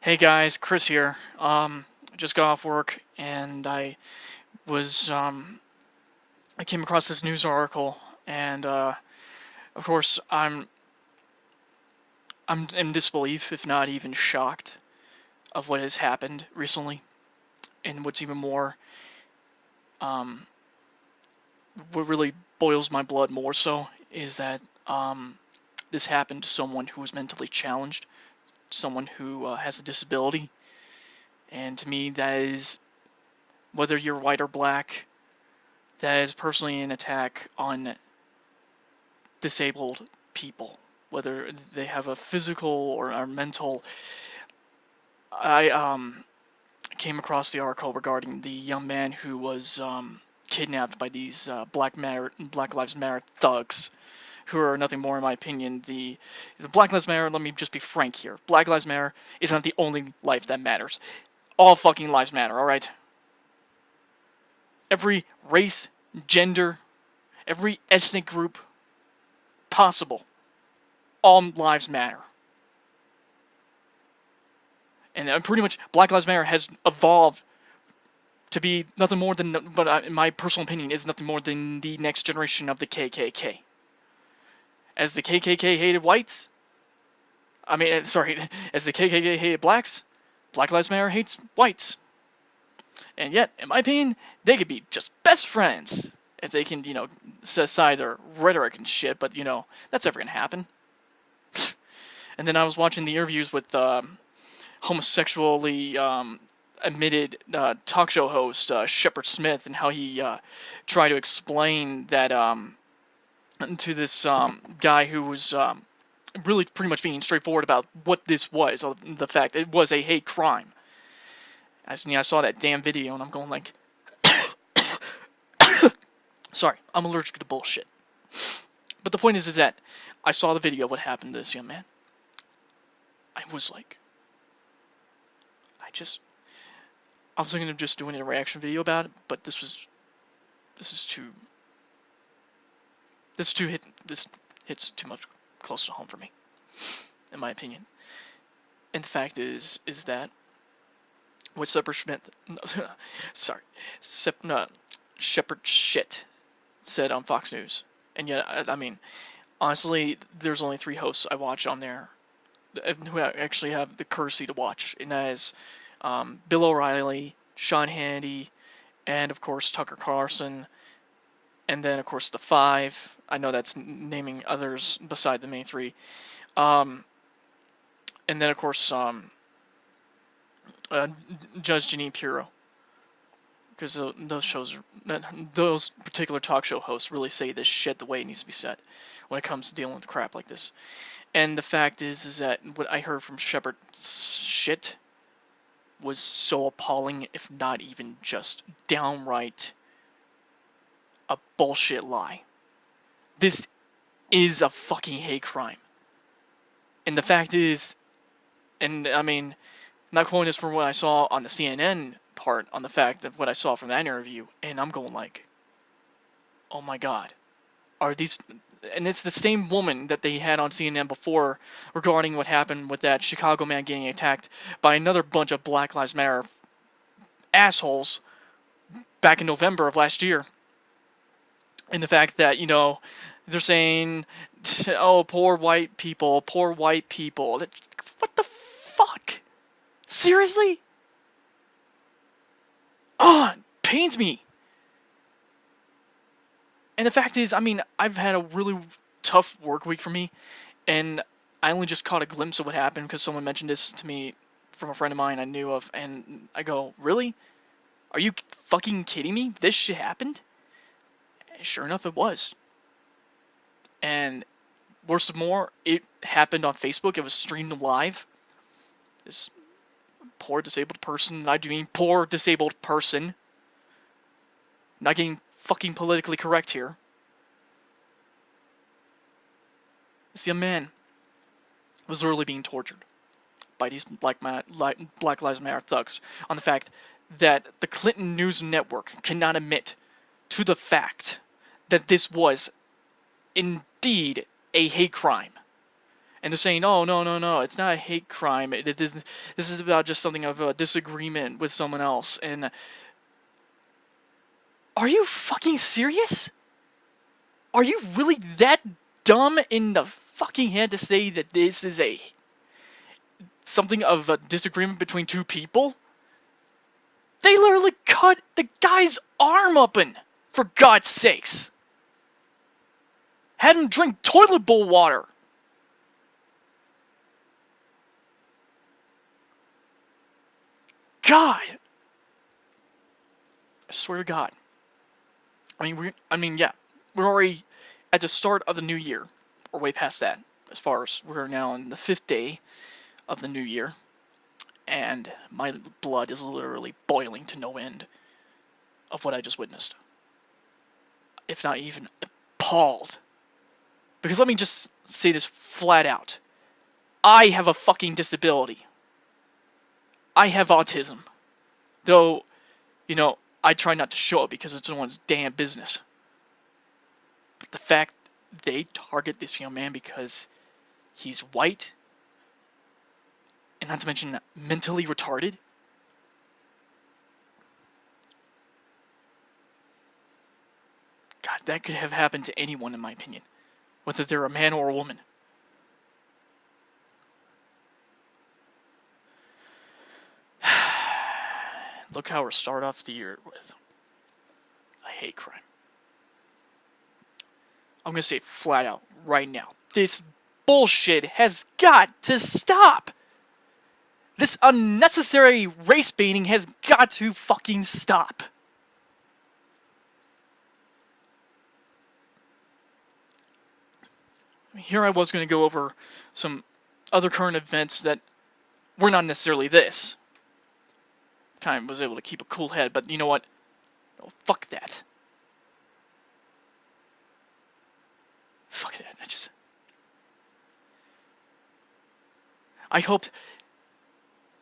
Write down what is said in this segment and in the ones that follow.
Hey guys, Chris here. Just got off work and I came across this news article and of course I'm in disbelief, if not even shocked, of what has happened recently. And what's even more, um, what really boils my blood more so is that this happened to someone who was mentally challenged, someone who has a disability, and to me that is, whether you're white or black, that is personally an attack on disabled people, whether they have a physical or mental. I came across the article regarding the young man who was kidnapped by these Black Lives Matter thugs, who are nothing more, in my opinion. The Black Lives Matter. Let me just be frank here. Black Lives Matter is not the only life that matters. All fucking lives matter. All right. Every race, gender, every ethnic group possible. All lives matter. And pretty much Black Lives Matter has evolved to be nothing more than, but in my personal opinion, is nothing more than the next generation of the KKK. As the KKK hated whites, sorry, as the KKK hated blacks, Black Lives Matter hates whites. And yet, in my opinion, they could be just best friends if they can, set aside their rhetoric and shit. But that's never gonna happen. And then I was watching the interviews with homosexually admitted talk show host Shepard Smith, and how he tried to explain that to this guy who was really pretty much being straightforward about what this was, the fact it was a hate crime. I saw that damn video and I'm going like, sorry, I'm allergic to bullshit. But the point is that I saw the video of what happened to this young man. I was like, I was thinking of just doing a reaction video about it, but this hits too much close to home for me, in my opinion. And the fact is that what Shepard shit said on Fox News. And yet, honestly, there's only 3 hosts I watch on there who actually have the courtesy to watch, and that is Bill O'Reilly, Sean Hannity, and of course Tucker Carlson, and then of course the 5. I know that's naming others beside the main 3, and then of course Judge Jeanine Pirro, because those particular talk show hosts really say this shit the way it needs to be said when it comes to dealing with crap like this. And the fact is that what I heard from Shepard's shit was so appalling, if not even just downright a bullshit lie. This is a fucking hate crime. And the fact is, and not quoting this from what I saw on the CNN part, on the fact of what I saw from that interview, and I'm going like, oh my god, are these? And it's the same woman that they had on CNN before regarding what happened with that Chicago man getting attacked by another bunch of Black Lives Matter assholes back in November of last year. And the fact that, they're saying, oh, poor white people. What the fuck? Seriously? Oh, it pains me. And the fact is, I've had a really tough work week for me, and I only just caught a glimpse of what happened because someone mentioned this to me from a friend of mine I knew of, and I go, really? Are you fucking kidding me? This shit happened? And sure enough, it was. And worst of more, it happened on Facebook. It was streamed live. This poor disabled person, I do mean poor disabled person, not getting fucking politically correct here. This young man was literally being tortured by these Black Lives Matter thugs on the fact that the Clinton News Network cannot admit to the fact that this was indeed a hate crime. And they're saying, oh, no, no, no, it's not a hate crime. This is about just something of a disagreement with someone else. And are you fucking serious? Are you really that dumb in the fucking head to say that this is something of a disagreement between two people? They literally cut the guy's arm open, for God's sakes. Had him drink toilet bowl water. God. I swear to God. Yeah. We're already at the start of the new year. Or way past that. As far as we're now on the 5th day of the new year. And my blood is literally boiling to no end of what I just witnessed. If not even appalled. Because let me just say this flat out. I have a fucking disability. I have autism. Though, I try not to show it because it's no one's damn business. But the fact they target this young man because he's white, and not to mention mentally retarded, God, that could have happened to anyone in my opinion. Whether they're a man or a woman. Look how we're start off the year with a hate crime. I'm gonna say it flat out right now. This bullshit has got to stop! This unnecessary race baiting has got to fucking stop! Here I was gonna go over some other current events that were not necessarily this. Kind of was able to keep a cool head, but you know what? Oh, fuck that. Fuck that. I hope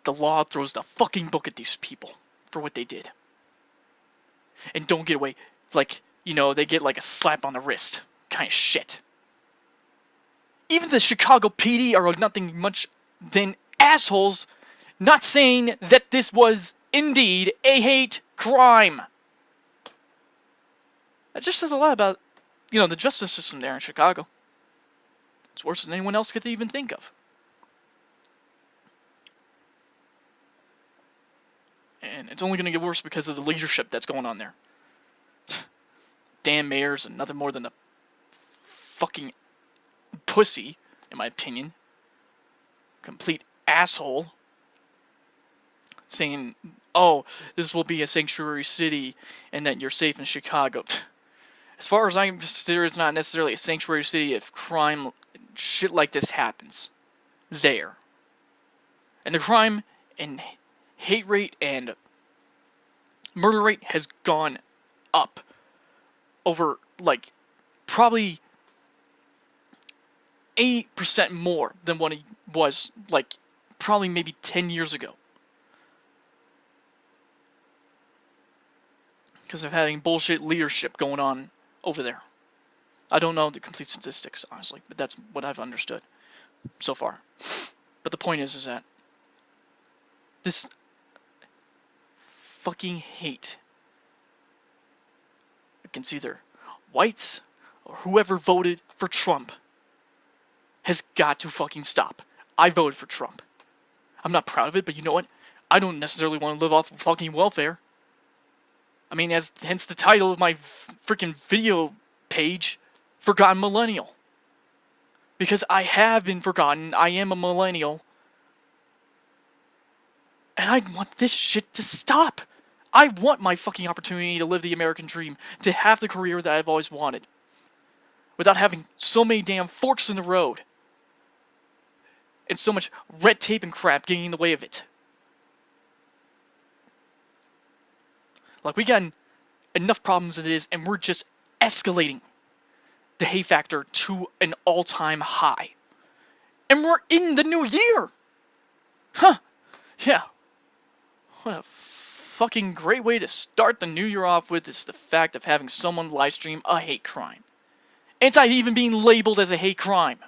the law throws the fucking book at these people for what they did. And don't get away, they get like a slap on the wrist kind of shit. Even the Chicago PD are nothing much than assholes, not saying that this was indeed a hate crime. That just says a lot about, the justice system there in Chicago. It's worse than anyone else could even think of. And it's only going to get worse because of the leadership that's going on there. Damn mayor's and nothing more than a fucking pussy, in my opinion. Complete asshole. Saying, oh, this will be a sanctuary city and that you're safe in Chicago. As far as I'm concerned, it's not necessarily a sanctuary city if crime, shit like this happens there. And the crime and hate rate and murder rate has gone up over, probably 8% more than what it was, probably maybe 10 years ago. Because of having bullshit leadership going on over there. I don't know the complete statistics, honestly, but that's what I've understood so far. But the point is that this fucking hate against either whites or whoever voted for Trump has got to fucking stop. I voted for Trump. I'm not proud of it, but you know what? I don't necessarily want to live off of fucking welfare. I mean, hence the title of my freaking video page, Forgotten Millennial. Because I have been forgotten, I am a millennial. And I want this shit to stop. I want my fucking opportunity to live the American dream, to have the career that I've always wanted. Without having so many damn forks in the road. And so much red tape and crap getting in the way of it. We got enough problems as it is, and we're just escalating the hate factor to an all-time high. And we're in the new year! Huh. Yeah. What a fucking great way to start the new year off with is the fact of having someone live stream a hate crime. And it's not even being labeled as a hate crime.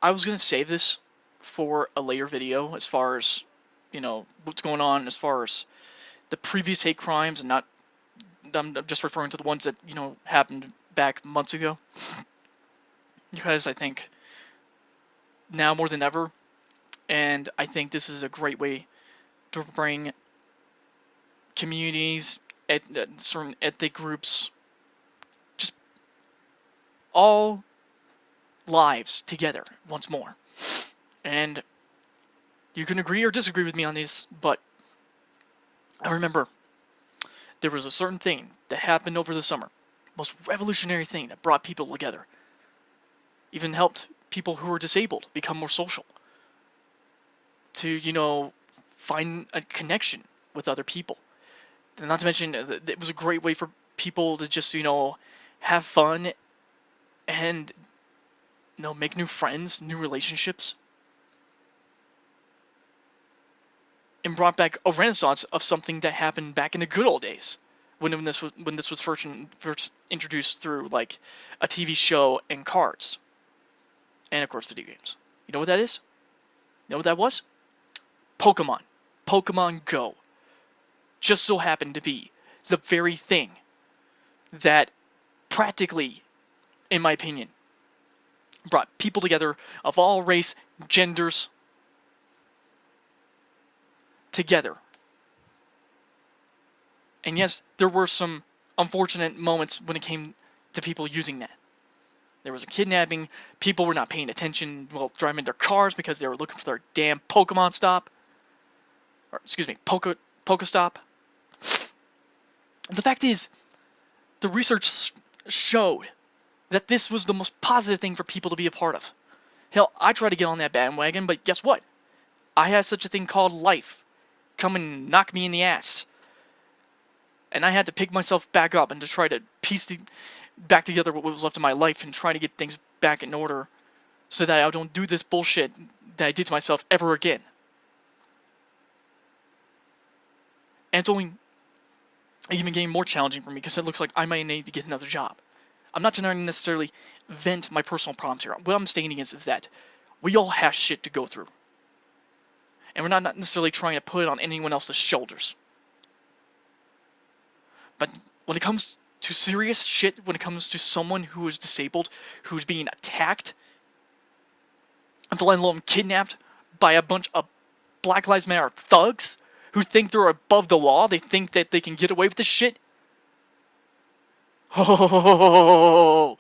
I was gonna save this for a later video as far as, what's going on as far as the previous hate crimes, and not, I'm just referring to the ones that, happened back months ago. Because I think now more than ever, and I think this is a great way to bring communities, certain ethnic groups, just all lives together once more. And you can agree or disagree with me on this, but I remember there was a certain thing that happened over the summer, most revolutionary thing that brought people together, even helped people who were disabled become more social, to, find a connection with other people. And not to mention, it was a great way for people to just, have fun and, make new friends, new relationships. And brought back a renaissance of something that happened back in the good old days, when this was first introduced through like a TV show and cards, and of course video games. You know what that is? You know what that was? Pokemon. Pokemon Go. Just so happened to be the very thing that practically, in my opinion, brought people together of all race, genders, together. And yes, there were some unfortunate moments when it came to people using that. There was a kidnapping, people were not paying attention while driving their cars because they were looking for their damn Pokemon stop. Or, excuse me, Pokestop. The fact is, the research showed that this was the most positive thing for people to be a part of. Hell, I tried to get on that bandwagon, but guess what? I had such a thing called life come and knock me in the ass. And I had to pick myself back up and to try to piece back together what was left of my life and try to get things back in order so that I don't do this bullshit that I did to myself ever again. And it's only even getting more challenging for me because it looks like I might need to get another job. I'm not trying to necessarily vent my personal problems here. What I'm stating is that we all have shit to go through. And we're not necessarily trying to put it on anyone else's shoulders. But when it comes to serious shit, when it comes to someone who is disabled, who's being attacked, let alone kidnapped by a bunch of Black Lives Matter thugs who think they're above the law, they think that they can get away with this shit. Oh,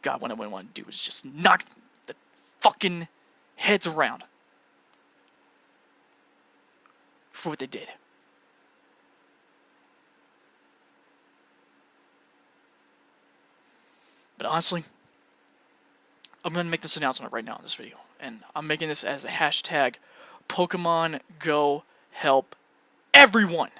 God, what I want to do is just knock the fucking heads around for what they did. But honestly, I'm going to make this announcement right now in this video. And I'm making this as a hashtag Pokemon Go help everyone.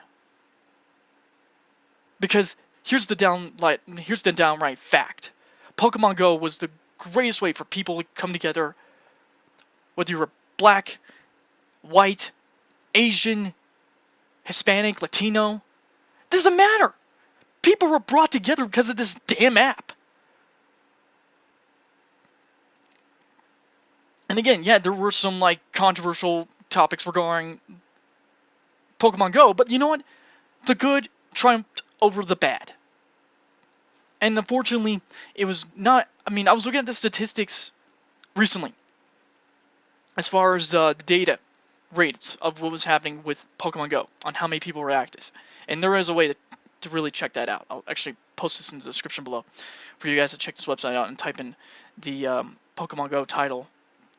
Because here's the downright fact. Pokemon Go was the greatest way for people to come together, whether you were black, white, Asian, Hispanic, Latino. Doesn't matter. People were brought together because of this damn app. And again, yeah, there were some like controversial topics regarding Pokemon Go, but you know what? The good triumphed over the bad. And unfortunately, it was not. I mean, I was looking at the statistics recently as far as the data rates of what was happening with Pokemon Go on how many people were active. And there is a way to really check that out. I'll actually post this in the description below for you guys to check this website out and type in the Pokemon Go title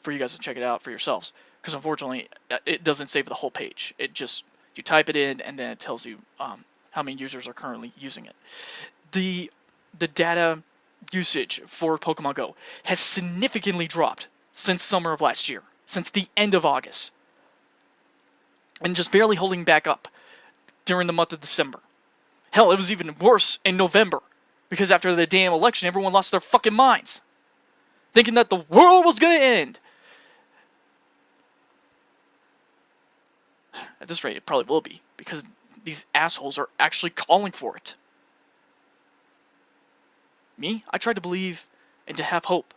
for you guys to check it out for yourselves. Because unfortunately, it doesn't save the whole page. It just, you type it in and then it tells you how many users are currently using it. The data usage for Pokemon Go has significantly dropped since summer of last year, since the end of August, and just barely holding back up during the month of December. Hell, it was even worse in November, because after the damn election, everyone lost their fucking minds, thinking that the world was gonna end. At this rate, it probably will be, because these assholes are actually calling for it. Me, I tried to believe and to have hope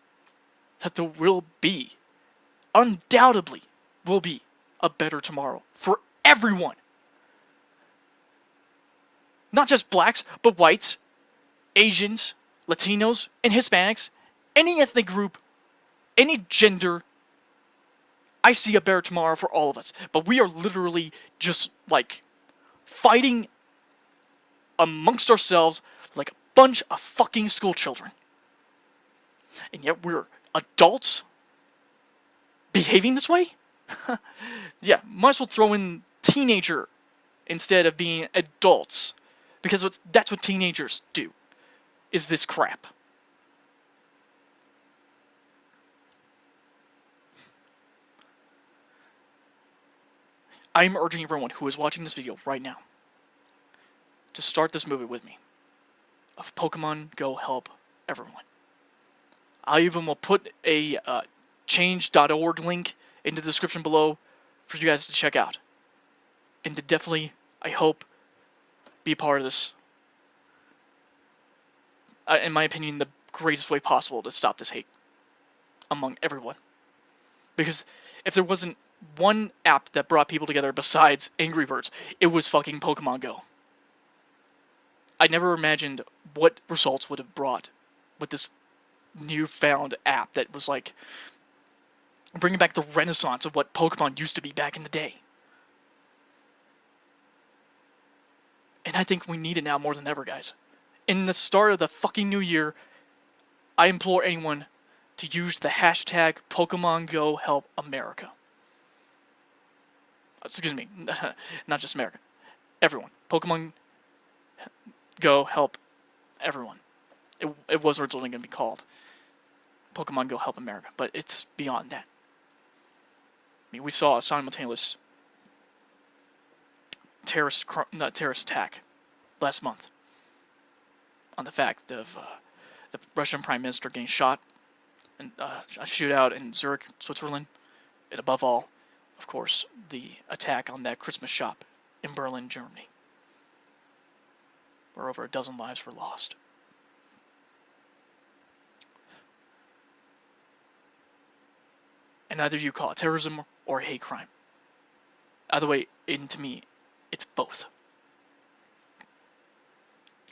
that there will be, undoubtedly will be, a better tomorrow for everyone. Not just blacks, but whites, Asians, Latinos, and Hispanics, any ethnic group, any gender. I see a better tomorrow for all of us. But we are literally just like fighting amongst ourselves like a bunch of fucking school children. And yet we're adults behaving this way? Yeah, might as well throw in teenager instead of being adults. Because that's what teenagers do, is this crap. I'm urging everyone who is watching this video right now to start this movie with me of Pokemon Go help everyone. I even will put a change.org link in the description below for you guys to check out. And to definitely, I hope, be a part of this. In my opinion, the greatest way possible to stop this hate among everyone. Because if there wasn't one app that brought people together besides Angry Birds, it was fucking Pokemon Go. I never imagined what results would have brought with this newfound app that was like bringing back the renaissance of what Pokemon used to be back in the day. And I think we need it now more than ever, guys. In the start of the fucking new year, I implore anyone to use the hashtag PokemonGo Help America. Excuse me, not just America. Everyone. Pokemon Go Help Everyone. It was originally going to be called Pokemon Go Help America, but it's beyond that. I mean, we saw a simultaneous terrorist attack last month on the fact of the Russian Prime Minister getting shot and a shootout in Zurich, Switzerland, and above all, of course, the attack on that Christmas shop in Berlin, Germany, where over a dozen lives were lost. And either you call it terrorism or hate crime. Either way, to me, it's both.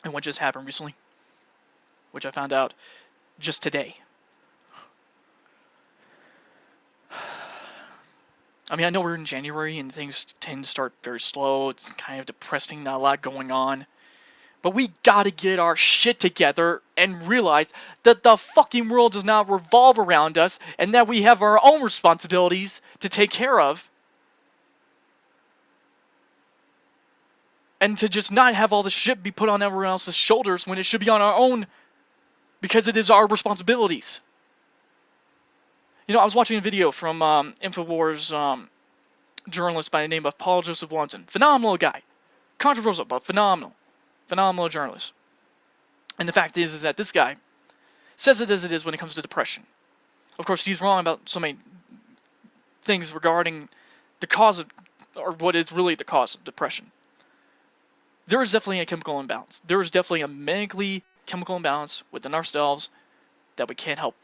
And what just happened recently, which I found out just today. I mean, I know we're in January and things tend to start very slow. It's kind of depressing, not a lot going on. But we gotta get our shit together and realize that the fucking world does not revolve around us and that we have our own responsibilities to take care of. And to just not have all the shit be put on everyone else's shoulders when it should be on our own because it is our responsibilities. You know, I was watching a video from InfoWars journalist by the name of Paul Joseph Watson. Phenomenal guy. Controversial, but phenomenal. Phenomenal journalist. And the fact is that this guy says it as it is when it comes to depression. Of course, he's wrong about so many things regarding the cause of, or what is really the cause of depression. There is definitely a chemical imbalance. There is definitely a medically chemical imbalance within ourselves that we can't help.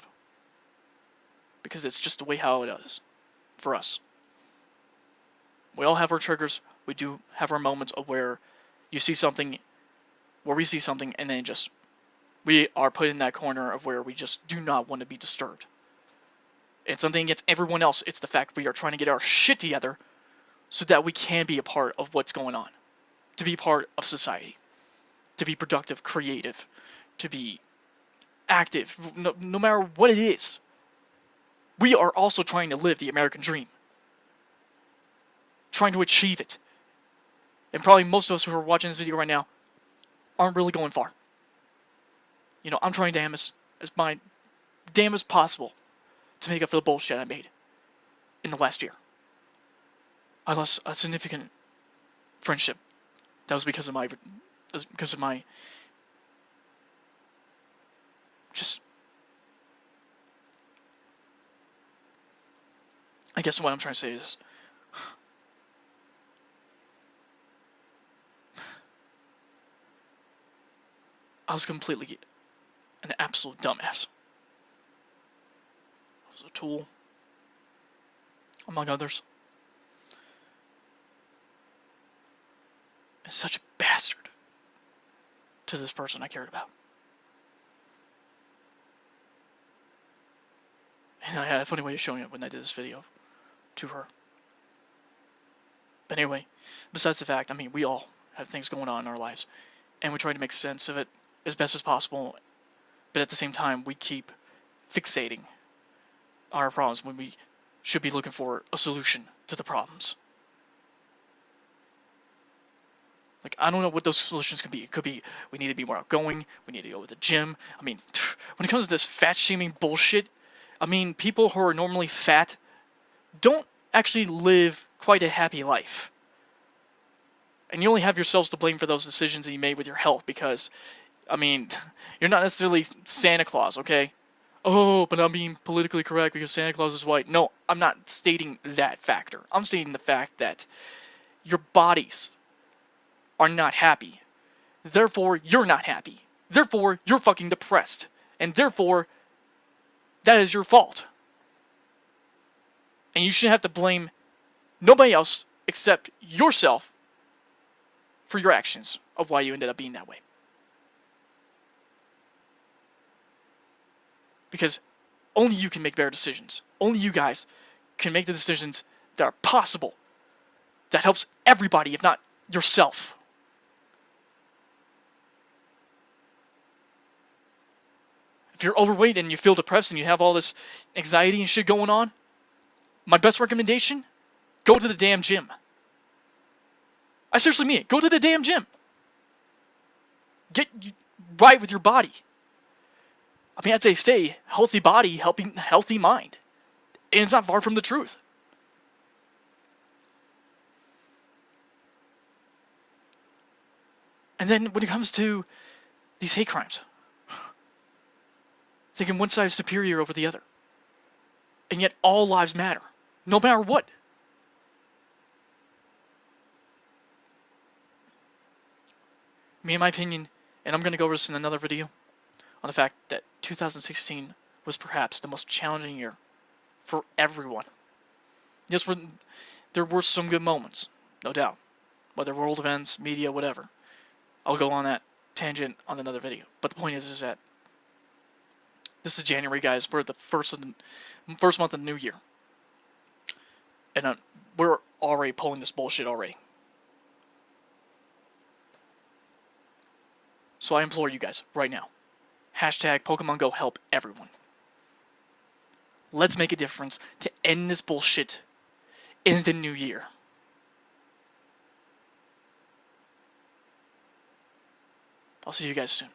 Because it's just the way how it is for us. We all have our triggers. We do have our moments of where you see something, where we see something, and then just we are put in that corner of where we just do not want to be disturbed. It's something against everyone else. It's the fact we are trying to get our shit together so that we can be a part of what's going on. To be part of society. To be productive, creative. To be active. No matter what it is. We are also trying to live the American dream. Trying to achieve it. And probably most of us who are watching this video right now aren't really going far. You know, I'm trying damn as possible to make up for the bullshit I made in the last year. I lost a significant friendship. That was because of my just, I guess what I'm trying to say is I was completely an absolute dumbass. as a tool, among others. And such a bastard to this person I cared about. And I had a funny way of showing it when I did this video to her. But anyway, besides the fact, I mean, we all have things going on in our lives, and we try to make sense of it as best as possible, but at the same time, we keep fixating our problems when we should be looking for a solution to the problems. Like, I don't know what those solutions could be. It could be we need to be more outgoing, we need to go to the gym. I mean, when it comes to this fat-shaming bullshit, I mean, people who are normally fat don't actually live quite a happy life. And you only have yourselves to blame for those decisions that you made with your health because, I mean, you're not necessarily Santa Claus, okay? Oh, but I'm being politically correct because Santa Claus is white. No, I'm not stating that factor. I'm stating the fact that your bodies are not happy. Therefore, you're not happy. Therefore, you're fucking depressed. And therefore, that is your fault. And you shouldn't have to blame nobody else except yourself for your actions of why you ended up being that way. Because only you can make better decisions. Only you guys can make the decisions that are possible. That helps everybody, if not yourself. If you're overweight and you feel depressed and you have all this anxiety and shit going on, my best recommendation, go to the damn gym. I seriously mean it. Go to the damn gym. Get right with your body. I mean, as they say, healthy body, healthy mind. And it's not far from the truth. And then when it comes to these hate crimes, thinking one side is superior over the other. And yet all lives matter, no matter what. Me, in my opinion, and I'm going to go over this in another video, on the fact that 2016 was perhaps the most challenging year for everyone. Yes, there were some good moments, no doubt. Whether world events, media, whatever. I'll go on that tangent on another video. But the point is that this is January, guys. We're at the first month of the new year. And we're already pulling this bullshit already. So I implore you guys right now. Hashtag PokemonGo help everyone. Let's make a difference to end this bullshit in the new year. I'll see you guys soon.